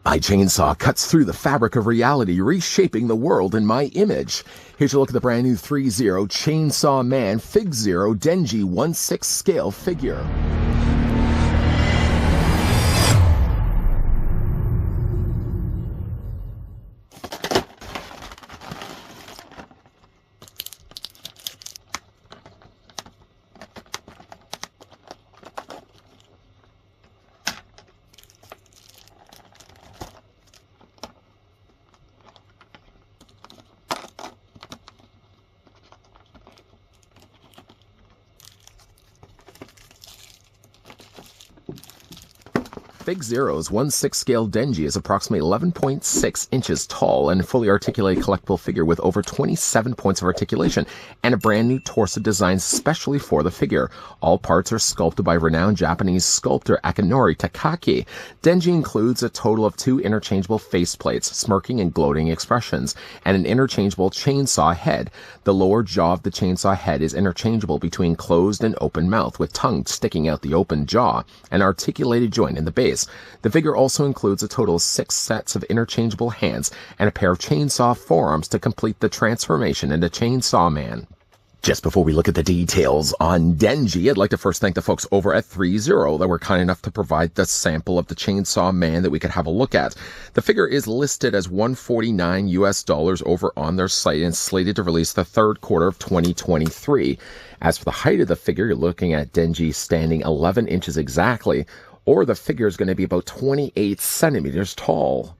My chainsaw cuts through the fabric of reality, reshaping the world in my image. Here's a look at the brand new Threezero Chainsaw Man FigZero Denji 1/6 scale figure. FigZero's 1/6 scale Denji is approximately 11.6 inches tall and a fully articulated collectible figure with over 27 points of articulation and a brand new torso designed specially for the figure. All parts are sculpted by renowned Japanese sculptor Akinori Takaki. Denji includes a total of 2 interchangeable faceplates, smirking and gloating expressions, and an interchangeable chainsaw head. The lower jaw of the chainsaw head is interchangeable between closed and open mouth, with tongue sticking out the open jaw, an articulated joint in the base. The figure also includes a total of 6 sets of interchangeable hands and a pair of chainsaw forearms to complete the transformation into Chainsaw Man. Just before we look at the details on Denji, I'd like to first thank the folks over at Threezero that were kind enough to provide the sample of the Chainsaw Man that we could have a look at. The figure is listed as $149 US over on their site and slated to release the third quarter of 2023. As for the height of the figure, you're looking at Denji standing 11 inches exactly, or the figure is going to be about 28 centimeters tall.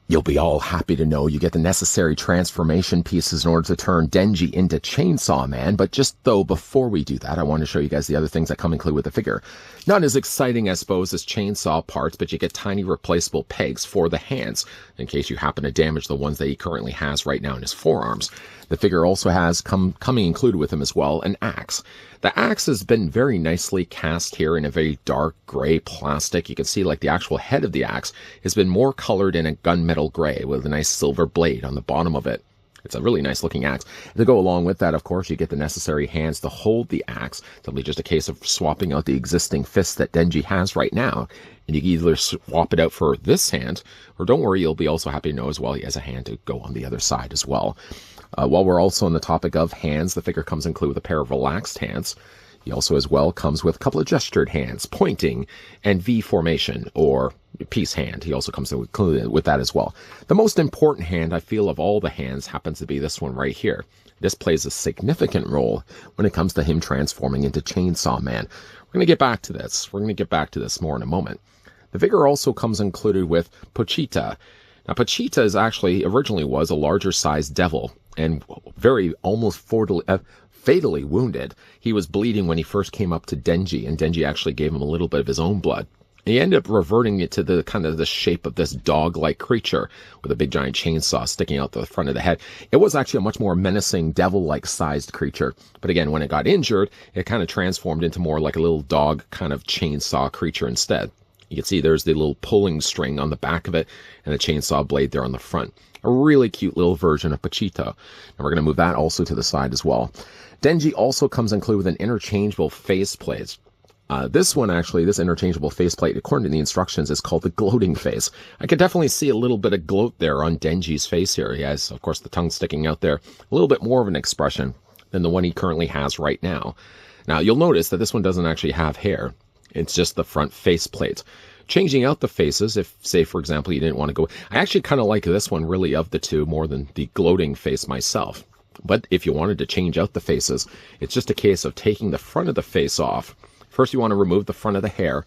You'll be all happy to know you get the necessary transformation pieces in order to turn Denji into Chainsaw Man, but just though before we do that, I want to show you guys the other things that come included with the figure. Not as exciting, I suppose, as chainsaw parts, but you get tiny replaceable pegs for the hands, in case you happen to damage the ones that he currently has right now in his forearms. The figure also has, coming included with him as well, an axe. The axe has been very nicely cast here in a very dark gray plastic. You can see like the actual head of the axe has been more colored in a gunmetal gray with a nice silver blade on the bottom of it. It's a really nice looking axe. To go along with that, of course, you get the necessary hands to hold the axe. It's only just a case of swapping out the existing fist that Denji has right now. And you can either swap it out for this hand, or don't worry, you'll be also happy to know as well he has a hand to go on the other side as well. While we're also on the topic of hands, the figure comes included with a pair of relaxed hands. He also as well comes with a couple of gestured hands, pointing, and V formation, or peace hand. He also comes included with that as well. The most important hand, I feel, of all the hands happens to be this one right here. This plays a significant role when it comes to him transforming into Chainsaw Man. We're going to get back to this. We're going to get back to this more in a moment. The figure also comes included with Pochita. Now, Pochita is actually, originally was a larger sized devil and very almost fatally wounded. He was bleeding when he first came up to Denji, and Denji actually gave him a little bit of his own blood. And he ended up reverting it to the kind of the shape of this dog-like creature with a big giant chainsaw sticking out the front of the head. It was actually a much more menacing devil-like sized creature. But again, when it got injured, it kind of transformed into more like a little dog kind of chainsaw creature instead. You can see there's the little pulling string on the back of it and the chainsaw blade there on the front. A really cute little version of Pochita. And we're going to move that also to the side as well. Denji also comes included with an interchangeable faceplate. This one, actually, this interchangeable faceplate, according to the instructions, is called the gloating face. I could definitely see a little bit of gloat there on Denji's face here. He has, of course, the tongue sticking out there. A little bit more of an expression than the one he currently has right now. Now, you'll notice that this one doesn't actually have hair. It's just the front faceplate. Changing out the faces, if, say, for example, you didn't want to go... I actually kind of like this one, really, of the two, more than the gloating face myself. But if you wanted to change out the faces, it's just a case of taking the front of the face off. First, you want to remove the front of the hair,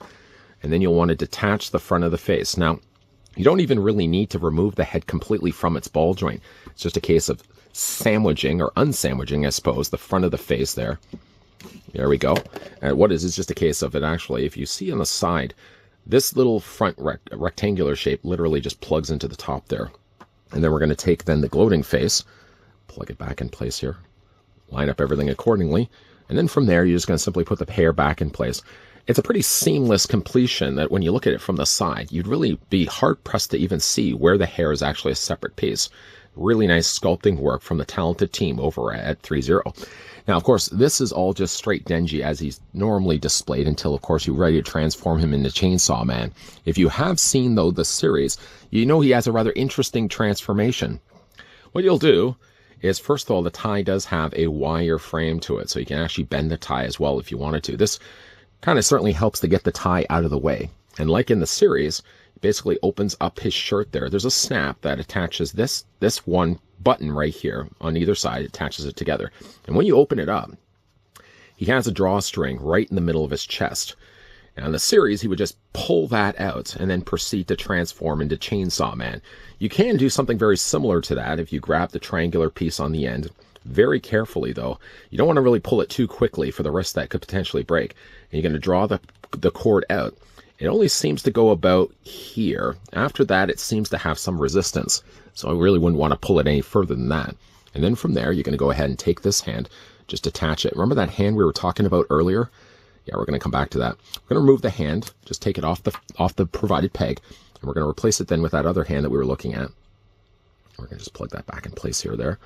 and then you'll want to detach the front of the face. Now, you don't even really need to remove the head completely from its ball joint. It's just a case of sandwiching, or unsandwiching, I suppose, the front of the face there. There we go. And what is, it's just a case of it, actually, if you see on the side, this little front rectangular shape literally just plugs into the top there. And then we're going to take then the gloating face, plug it back in place here, line up everything accordingly, and then from there you're just going to simply put the hair back in place. It's a pretty seamless completion that when you look at it from the side, you'd really be hard-pressed to even see where the hair is actually a separate piece. Really nice sculpting work from the talented team over at Threezero. Now, of course, this is all just straight Denji as he's normally displayed until, of course, you're ready to transform him into Chainsaw Man. If you have seen, though, the series, you know he has a rather interesting transformation. What you'll do is, first of all, the tie does have a wire frame to it, so you can actually bend the tie as well if you wanted to. This kind of certainly helps to get the tie out of the way. And like in the series, it basically opens up his shirt there. There's a snap that attaches this one button right here on either side, attaches it together. And when you open it up, he has a drawstring right in the middle of his chest. And in the series, he would just pull that out and then proceed to transform into Chainsaw Man. You can do something very similar to that if you grab the triangular piece on the end. Very carefully, though. You don't want to really pull it too quickly for the rest that could potentially break. And you're going to draw the cord out. It only seems to go about here. After that, it seems to have some resistance. So I really wouldn't want to pull it any further than that. And then from there, you're going to go ahead and take this hand, just attach it. Remember that hand we were talking about earlier? Yeah, we're going to come back to that. We're going to remove the hand, just take it off the provided peg, and we're going to replace it then with that other hand that we were looking at. We're going to just plug that back in place here there.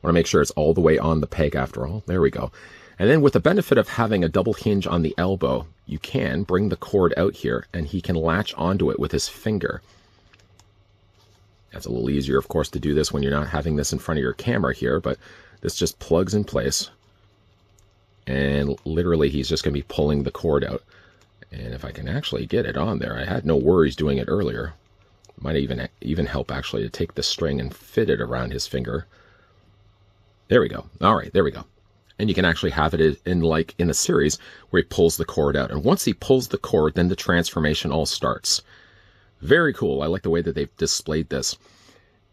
Want to make sure it's all the way on the peg after all. There we go. And then with the benefit of having a double hinge on the elbow, you can bring the cord out here and he can latch onto it with his finger. That's a little easier, of course, to do this when you're not having this in front of your camera here, but this just plugs in place. And literally he's just going to be pulling the cord out. And if I can actually get it on there, I had no worries doing it earlier. It might even help actually to take the string and fit it around his finger. There we go. All right, there we go. And you can actually have it in like in the series where he pulls the cord out. And once he pulls the cord, then the transformation all starts. Very cool. I like the way that they've displayed this.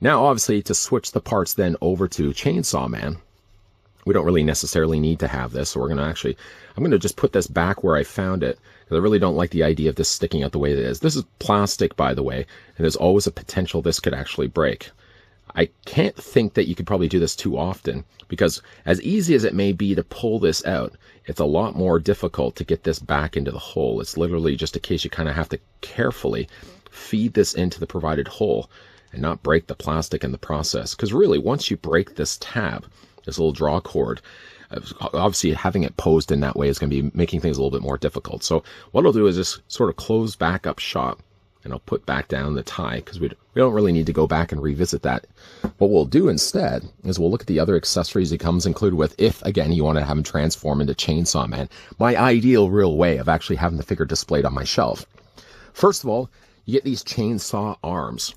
Now, obviously, to switch the parts then over to Chainsaw Man, we don't really necessarily need to have this. So we're going to I'm going to just put this back where I found it, because I really don't like the idea of this sticking out the way it is. This is plastic, by the way, and there's always a potential this could actually break. I can't think that you could probably do this too often, because as easy as it may be to pull this out, it's a lot more difficult to get this back into the hole. It's literally just a case you kind of have to carefully feed this into the provided hole and not break the plastic in the process. Because really, once you break this tab, this little draw cord, obviously having it posed in that way is going to be making things a little bit more difficult. So what I'll do is just sort of close back up shop, and I'll put back down the tie, because we don't really need to go back and revisit that. What we'll do instead is we'll look at the other accessories he comes included with if, again, you want to have him transform into Chainsaw Man. My ideal real way of actually having the figure displayed on my shelf. First of all, you get these chainsaw arms.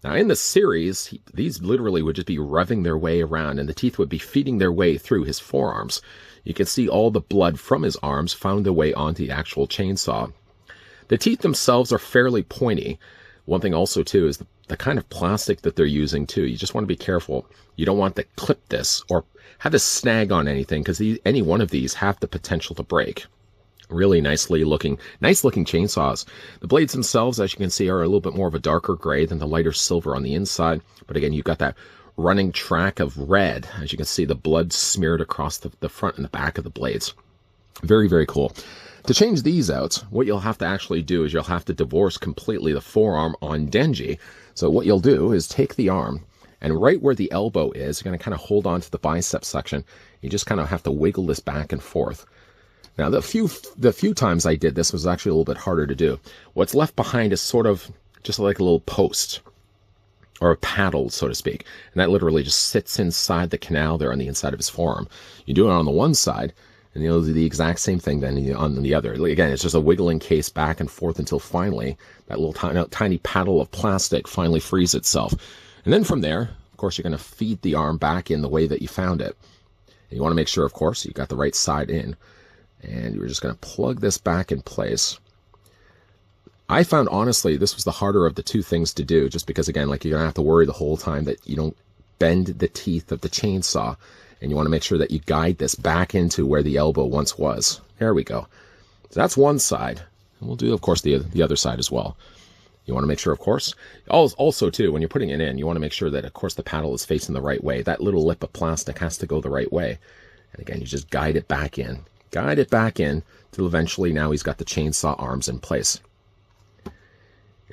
Now, in the series, these literally would just be revving their way around, and the teeth would be feeding their way through his forearms. You can see all the blood from his arms found their way onto the actual chainsaw. The teeth themselves are fairly pointy. One thing also, too, is the kind of plastic that they're using, too. You just want to be careful. You don't want to clip this or have this snag on anything, because any one of these have the potential to break. Really nice looking chainsaws. The blades themselves, as you can see, are a little bit more of a darker gray than the lighter silver on the inside. But again, you've got that running track of red. As you can see, the blood smeared across the front and the back of the blades. Very, very cool. To change these out, what you'll have to actually do is you'll have to divorce completely the forearm on Denji. So what you'll do is take the arm, and right where the elbow is, you're going to kind of hold on to the bicep section. You just kind of have to wiggle this back and forth. Now, the few times I did this was actually a little bit harder to do. What's left behind is sort of just like a little post, or a paddle, so to speak. And that literally just sits inside the canal there on the inside of his forearm. You do it on the one side, and you'll do the exact same thing then on the other. Again, it's just a wiggling case back and forth until finally that little tiny paddle of plastic finally frees itself. And then from there, of course, you're going to feed the arm back in the way that you found it. And you want to make sure, of course, you got the right side in. And you're just going to plug this back in place. I found, honestly, this was the harder of the two things to do, just because, again, like, you're going to have to worry the whole time that you don't bend the teeth of the chainsaw. And you want to make sure that you guide this back into where the elbow once was. There we go. So that's one side. And we'll do, of course, the other side as well. You want to make sure, of course, also, too, when you're putting it in, you want to make sure that, of course, the paddle is facing the right way. That little lip of plastic has to go the right way. And again, you just guide it back in. Guide it back in till eventually now he's got the chainsaw arms in place.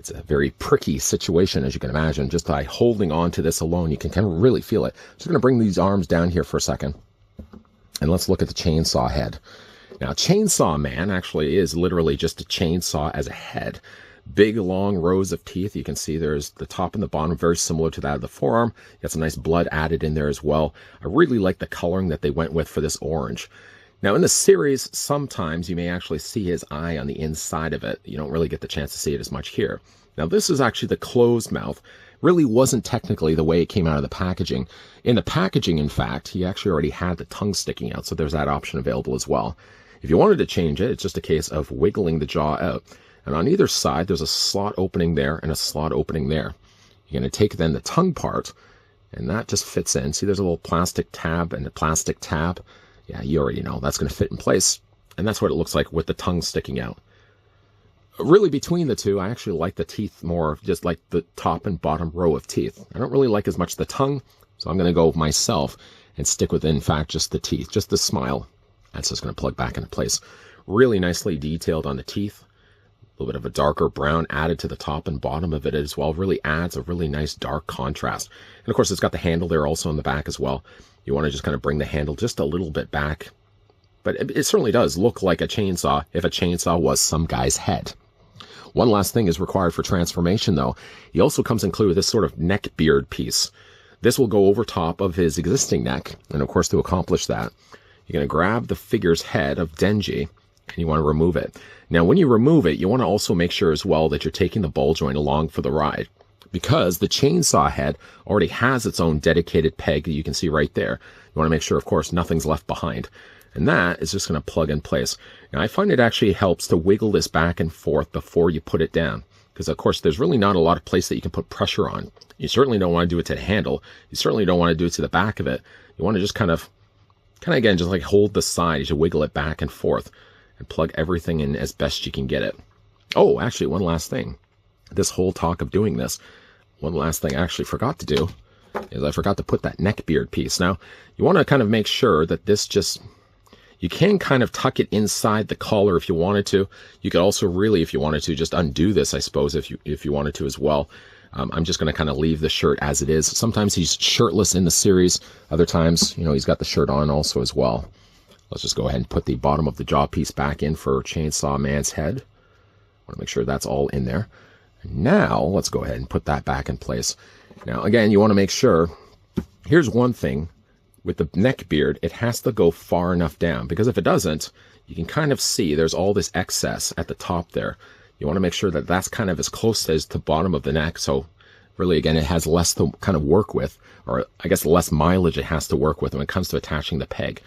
It's a very pricky situation, as you can imagine. Just by holding on to this alone, you can kind of really feel it. Just going to bring these arms down here for a second. And let's look at the chainsaw head. Now, Chainsaw Man actually is literally just a chainsaw as a head. Big, long rows of teeth. You can see there's the top and the bottom, very similar to that of the forearm. Got some nice blood added in there as well. I really like the coloring that they went with for this orange. Now, in the series, sometimes you may actually see his eye on the inside of it. You don't really get the chance to see it as much here. Now, this is actually the closed mouth. Really wasn't technically the way it came out of the packaging. In the packaging, in fact, he actually already had the tongue sticking out, so there's that option available as well. If you wanted to change it, it's just a case of wiggling the jaw out. And on either side, there's a slot opening there and a slot opening there. You're going to take then the tongue part, and that just fits in. See, there's a little plastic tab and a plastic tab. Yeah, you already know that's going to fit in place. And that's what it looks like with the tongue sticking out. Really, between the two, I actually like the teeth more, just like the top and bottom row of teeth. I don't really like as much the tongue, so I'm going to go myself and stick with, in fact, just the teeth, just the smile. That's just going to plug back into place. Really nicely detailed on the teeth. A little bit of a darker brown added to the top and bottom of it as well. Really adds a really nice dark contrast. And of course, it's got the handle there also in the back as well. You want to just kind of bring the handle just a little bit back. But it certainly does look like a chainsaw if a chainsaw was some guy's head. One last thing is required for transformation, though. He also comes included with this sort of neck beard piece. This will go over top of his existing neck. And of course, to accomplish that, you're going to grab the figure's head of Denji, and you want to remove it. Now, when you remove it, you want to also make sure as well that you're taking the ball joint along for the ride, because the chainsaw head already has its own dedicated peg that you can see right there. You want to make sure, of course, nothing's left behind. And that is just going to plug in place. Now, I find it actually helps to wiggle this back and forth before you put it down, because, of course, there's really not a lot of place that you can put pressure on. You certainly don't want to do it to the handle. You certainly don't want to do it to the back of it. You want to just kind of again, just like hold the side as you wiggle it back and forth and plug everything in as best you can get it. Oh, actually, one last thing. This whole talk of doing this, one last thing I actually forgot to do is I forgot to put that neck beard piece. Now, you want to kind of make sure that this just... You can kind of tuck it inside the collar if you wanted to. You could also really, if you wanted to, just undo this, I suppose, if you wanted to as well. I'm just going to kind of leave the shirt as it is. Sometimes he's shirtless in the series. Other times, he's got the shirt on also as well. Let's just go ahead and put the bottom of the jaw piece back in for Chainsaw Man's head. Want to make sure that's all in there. Now, let's go ahead and put that back in place. Now, again, you want to make sure, here's one thing. With the neck beard, it has to go far enough down, because if it doesn't, you can kind of see there's all this excess at the top there. You want to make sure that that's kind of as close as the bottom of the neck. So really, again, it has less to kind of work with, or I guess less mileage it has to work with when it comes to attaching the peg.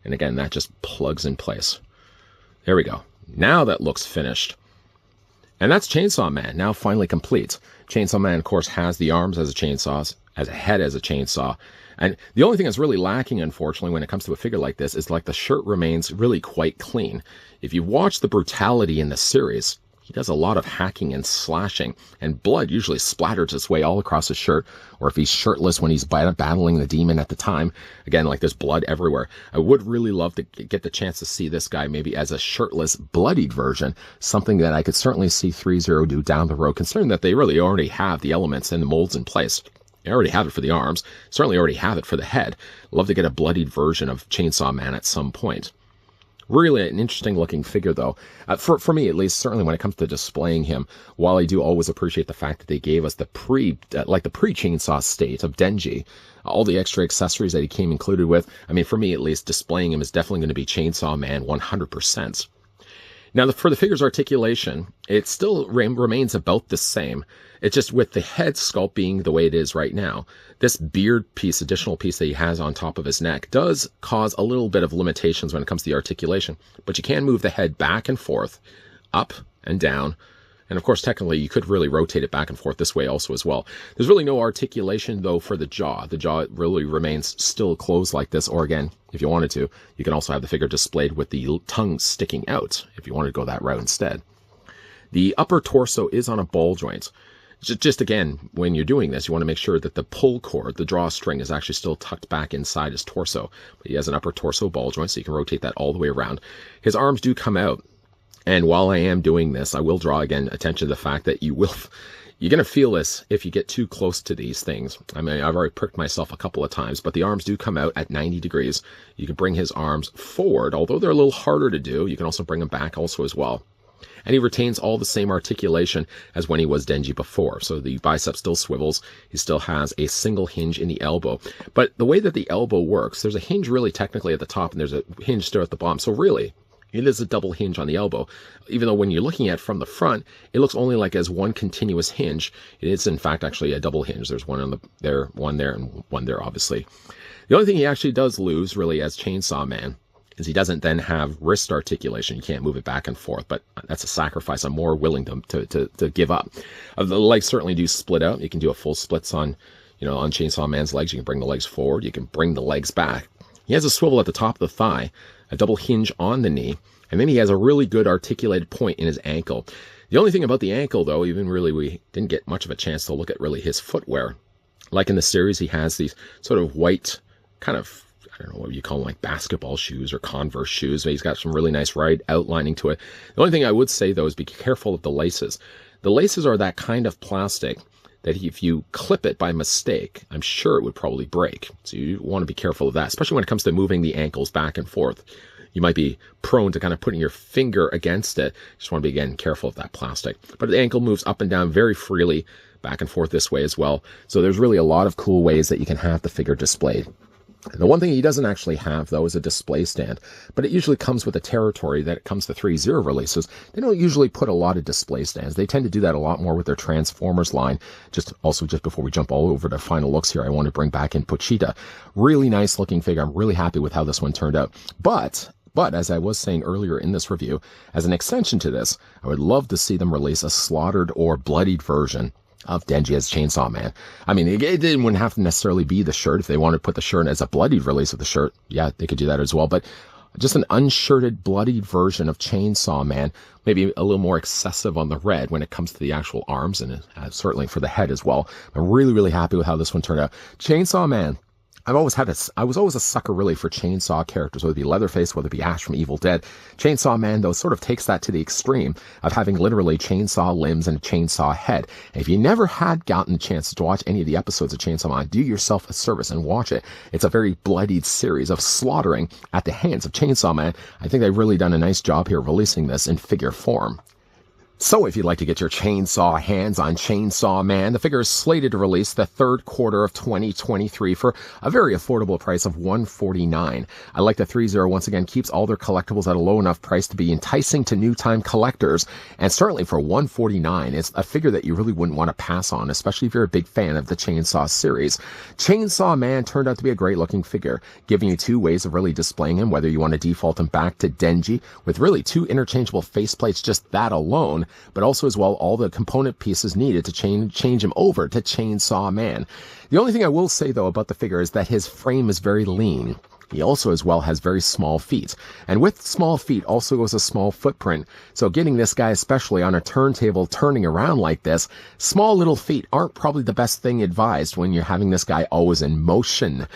And again, that just plugs in place. There we go. Now that looks finished. And that's Chainsaw Man, now finally complete. Chainsaw Man, of course, has the arms as a chainsaw, as a head as a chainsaw. And the only thing that's really lacking, unfortunately, when it comes to a figure like this is like the shirt remains really quite clean. If you watch the brutality in the series, he does a lot of hacking and slashing, and blood usually splatters its way all across his shirt, or if he's shirtless when he's battling the demon at the time, again, like there's blood everywhere. I would really love to get the chance to see this guy maybe as a shirtless, bloodied version, something that I could certainly see Threezero do down the road, considering that they really already have the elements and the molds in place. They already have it for the arms, certainly already have it for the head. Love to get a bloodied version of Chainsaw Man at some point. Really an interesting looking figure, though. For me, at least, certainly when it comes to displaying him, while I do always appreciate the fact that they gave us the pre-chainsaw state of Denji, all the extra accessories that he came included with, I mean, for me at least, displaying him is definitely going to be Chainsaw Man 100%. Now, for the figure's articulation, it still remains about the same. It's just with the head sculpt being the way it is right now, this beard piece, additional piece that he has on top of his neck, does cause a little bit of limitations when it comes to the articulation. But you can move the head back and forth, up and down. And of course, technically, you could really rotate it back and forth this way also as well. There's really no articulation, though, for the jaw. The jaw really remains still closed like this. Or again, if you wanted to, you can also have the figure displayed with the tongue sticking out, if you wanted to go that route instead. The upper torso is on a ball joint. Just again, when you're doing this, you want to make sure that the pull cord, the drawstring, is actually still tucked back inside his torso. But he has an upper torso ball joint, so you can rotate that all the way around. His arms do come out. And while I am doing this, I will draw again attention to the fact that you're going to feel this if you get too close to these things. I mean, I've already pricked myself a couple of times, but the arms do come out at 90 degrees. You can bring his arms forward, although they're a little harder to do. You can also bring them back also as well. And he retains all the same articulation as when he was Denji before. So the bicep still swivels. He still has a single hinge in the elbow. But the way that the elbow works, there's a hinge really technically at the top, and there's a hinge still at the bottom. So really, it is a double hinge on the elbow. Even though when you're looking at it from the front, it looks only like as one continuous hinge. It is, in fact, actually a double hinge. There's one on there, and one there, obviously. The only thing he actually does lose, really, as Chainsaw Man, is he doesn't then have wrist articulation. You can't move it back and forth, but that's a sacrifice I'm more willing to give up. The legs certainly do split out. You can do a full splits on Chainsaw Man's legs. You can bring the legs forward. You can bring the legs back. He has a swivel at the top of the thigh, a double hinge on the knee, and then he has a really good articulated point in his ankle. The only thing about the ankle, though, even really we didn't get much of a chance to look at really his footwear. Like in the series, he has these sort of white kind of, I don't know what you call them, like basketball shoes or Converse shoes. But he's got some really nice right outlining to it. The only thing I would say, though, is be careful of the laces. The laces are that kind of plastic that if you clip it by mistake, I'm sure it would probably break. So you want to be careful of that, especially when it comes to moving the ankles back and forth. You might be prone to kind of putting your finger against it. Just want to be, again, careful of that plastic. But the ankle moves up and down very freely, back and forth this way as well. So there's really a lot of cool ways that you can have the figure displayed. The one thing he doesn't actually have, though, is a display stand, but it usually comes with the territory that it comes to Threezero releases. They don't usually put a lot of display stands. They tend to do that a lot more with their Transformers line. Just before we jump all over to final looks here, I want to bring back in Pochita. Really nice looking figure. I'm really happy with how this one turned out. But as I was saying earlier in this review, as an extension to this, I would love to see them release a slaughtered or bloodied version of Denji as Chainsaw Man. I mean, it wouldn't have to necessarily be the shirt. If they wanted to put the shirt as a bloodied release of the shirt, yeah, they could do that as well. But just an unshirted, bloodied version of Chainsaw Man, maybe a little more excessive on the red when it comes to the actual arms, and certainly for the head as well. I'm really, really happy with how this one turned out. Chainsaw Man. I was always a sucker really for chainsaw characters, whether it be Leatherface, whether it be Ash from Evil Dead. Chainsaw Man, though, sort of takes that to the extreme of having literally chainsaw limbs and a chainsaw head. And if you never had gotten a chance to watch any of the episodes of Chainsaw Man, do yourself a service and watch it. It's a very bloodied series of slaughtering at the hands of Chainsaw Man. I think they've really done a nice job here releasing this in figure form. So if you'd like to get your chainsaw hands on Chainsaw Man, the figure is slated to release the third quarter of 2023 for a very affordable price of $149. I like that Threezero once again keeps all their collectibles at a low enough price to be enticing to new-time collectors, and certainly for $149, it's a figure that you really wouldn't want to pass on, especially if you're a big fan of the Chainsaw series. Chainsaw Man turned out to be a great-looking figure, giving you two ways of really displaying him, whether you want to default him back to Denji, with really two interchangeable faceplates, just that alone, but also as well all the component pieces needed to change him over to Chainsaw Man. The only thing I will say, though, about the figure is that his frame is very lean. He also as well has very small feet. And with small feet also goes a small footprint. So getting this guy, especially on a turntable turning around like this, small little feet aren't probably the best thing advised when you're having this guy always in motion.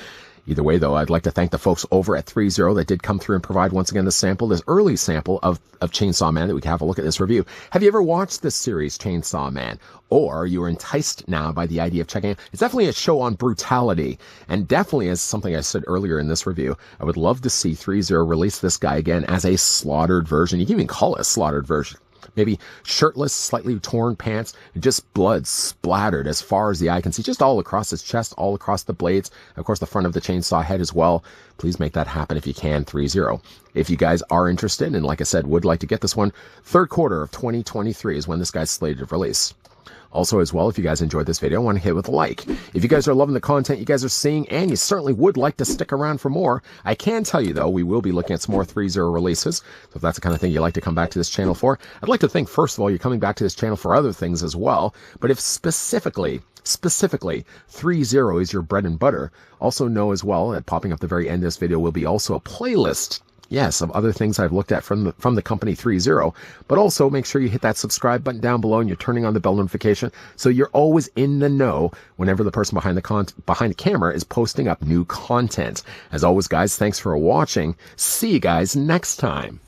Either way, though, I'd like to thank the folks over at Threezero that did come through and provide once again this early sample of Chainsaw Man that we can have a look at this review. Have you ever watched this series, Chainsaw Man? Or you are enticed now by the idea of checking it? It's definitely a show on brutality, and definitely, as something I said earlier in this review, I would love to see Threezero release this guy again as a slaughtered version. You can even call it a slaughtered version. Maybe shirtless, slightly torn pants, and just blood splattered as far as the eye can see, just all across his chest, all across the blades, of course the front of the chainsaw head as well. Please make that happen if you can, Threezero. If you guys are interested, and like I said, would like to get this one, third quarter of 2023 is when this guy's slated to release. Also, as well, if you guys enjoyed this video, I want to hit with a like. If you guys are loving the content you guys are seeing, and you certainly would like to stick around for more, I can tell you, though, we will be looking at some more Threezero releases. So if that's the kind of thing you like to come back to this channel for, I'd like to think, first of all, you're coming back to this channel for other things as well. But if specifically, Threezero is your bread and butter, also know as well that popping up the very end of this video will be also a playlist, yes, of other things I've looked at from the company Threezero. But also make sure you hit that subscribe button down below and you're turning on the bell notification so you're always in the know whenever the person behind the camera is posting up new content. As always, guys, thanks for watching. See you guys next time.